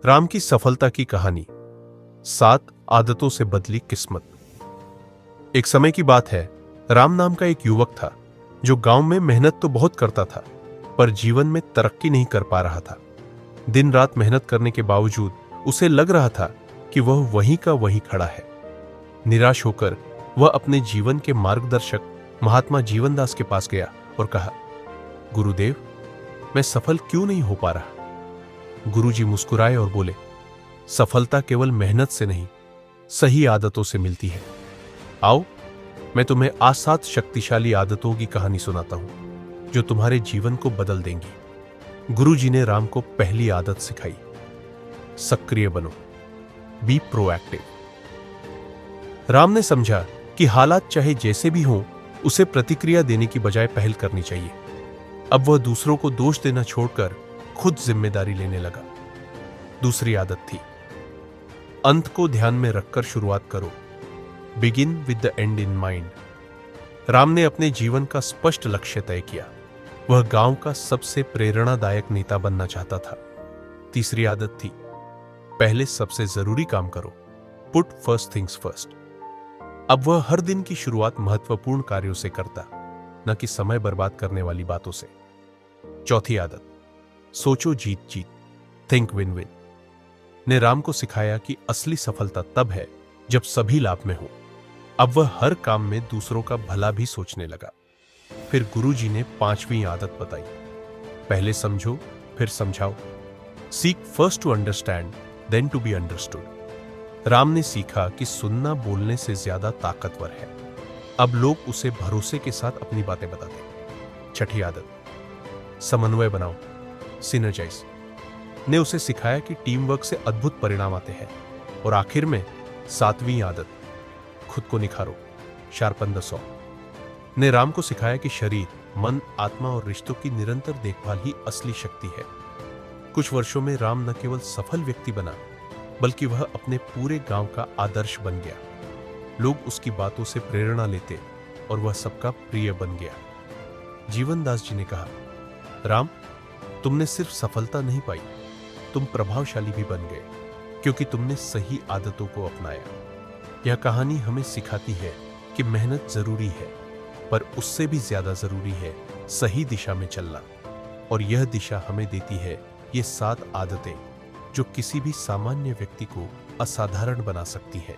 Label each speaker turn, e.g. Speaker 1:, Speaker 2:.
Speaker 1: राम की सफलता की कहानी। 7 आदतों से बदली किस्मत। एक समय की बात है, राम नाम का एक युवक था जो गांव में मेहनत तो बहुत करता था, पर जीवन में तरक्की नहीं कर पा रहा था। दिन रात मेहनत करने के बावजूद उसे लग रहा था कि वह वहीं का वहीं खड़ा है। निराश होकर वह अपने जीवन के मार्गदर्शक महात्मा जीवनदास के पास गया और कहा, गुरुदेव, मैं सफल क्यों नहीं हो पा रहा? गुरुजी मुस्कुराए और बोले, सफलता केवल मेहनत से नहीं, सही आदतों से मिलती है। आओ, मैं तुम्हें आज 7 शक्तिशाली आदतों की कहानी सुनाता हूं जो तुम्हारे जीवन को बदल देंगी। गुरुजी ने राम को पहली आदत सिखाई, सक्रिय बनो, बी प्रोएक्टिव। राम ने समझा कि हालात चाहे जैसे भी हों, उसे प्रतिक्रिया देने की बजाय पहल करनी चाहिए। अब वह दूसरों को दोष देना छोड़कर खुद जिम्मेदारी लेने लगा। दूसरी आदत थी, अंत को ध्यान में रखकर शुरुआत करो, begin with the and in mind. Ram ने अपने जीवन का स्पष्ट लक्ष्य तय किया। वह गांव का सबसे प्रेरणादायक नेता बनना चाहता था। तीसरी आदत थी, पहले सबसे जरूरी काम करो, पुट फर्स्ट थिंग्स फर्स्ट। अब वह हर दिन की शुरुआत महत्वपूर्ण कार्यों से करता, न कि समय बर्बाद करने वाली बातों से। चौथी आदत, सोचो जीत जीत, थिंक विन विन, ने राम को सिखाया कि असली सफलता तब है जब सभी लाभ में हो। अब वह हर काम में दूसरों का भला भी सोचने लगा। फिर गुरुजी ने 5वीं आदत बताई, पहले समझो फिर समझाओ, seek first to understand then to be understood. Ram ने सीखा कि सुनना बोलने से ज्यादा ताकतवर है। अब लोग उसे भरोसे के साथ अपनी बातें बताते। छठी आदत, समन्वय बनाओ, सिनर्जाइज, ने उसे सिखाया कि टीम वर्क से अद्भुत परिणाम आते हैं। और आखिर में 7वीं आदत, खुद को निखारो, शार्पन द सॉ, ने राम को सिखाया कि शरीर, मन, आत्मा और रिश्तों की निरंतर देखभाल ही असली शक्ति है। कुछ वर्षों में राम न केवल सफल व्यक्ति बना, बल्कि वह अपने पूरे गांव का आदर्श बन गया। लोग उसकी बातों से प्रेरणा लेते और वह सबका प्रिय बन गया। जीवनदास जी ने कहा, राम, तुमने सिर्फ सफलता नहीं पाई, तुम प्रभावशाली भी बन गए, क्योंकि तुमने सही आदतों को अपनाया। यह कहानी हमें सिखाती है कि मेहनत जरूरी है, पर उससे भी ज्यादा जरूरी है सही दिशा में चलना। और यह दिशा हमें देती है ये 7 आदतें जो किसी भी सामान्य व्यक्ति को असाधारण बना सकती है।